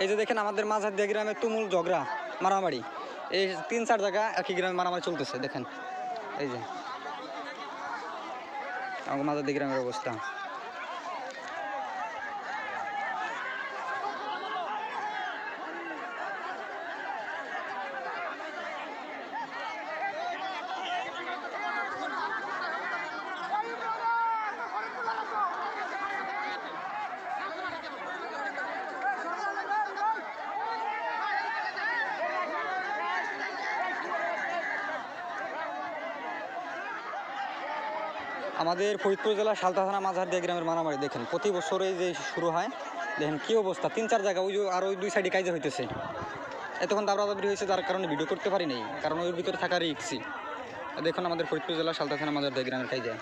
এই যে দেখেন আমাদের মাঝারদিয়া গ্রামে তুমুল ঝগড়া মারামারি, এই 3-4 জায়গা একই গ্রামে মারামারি চলতেছে। দেখেন এই যে আমাদের মাঝারদিয়া গ্রামের অবস্থা। আমাদের ফরিদপুর জেলার সালতা থানা মাঝারদিয়া গ্রামের মারামারি দেখেন প্রতি বছরে যে শুরু হয়, দেখেন কী অবস্থা। 3-4 জায়গা ওই যে আর ওই 2 সাইডে কাজে হইতেছে। এতক্ষণ দাবরাদাবরি হয়েছে, যার কারণে ভিডিও করতে পারি নাই, কারণ ওই ভিতরে থাকার রিস্কি। দেখুন আমাদের ফরিদপুর জেলার সালতা থানা মাঝারদিয়া গ্রামের কাজে।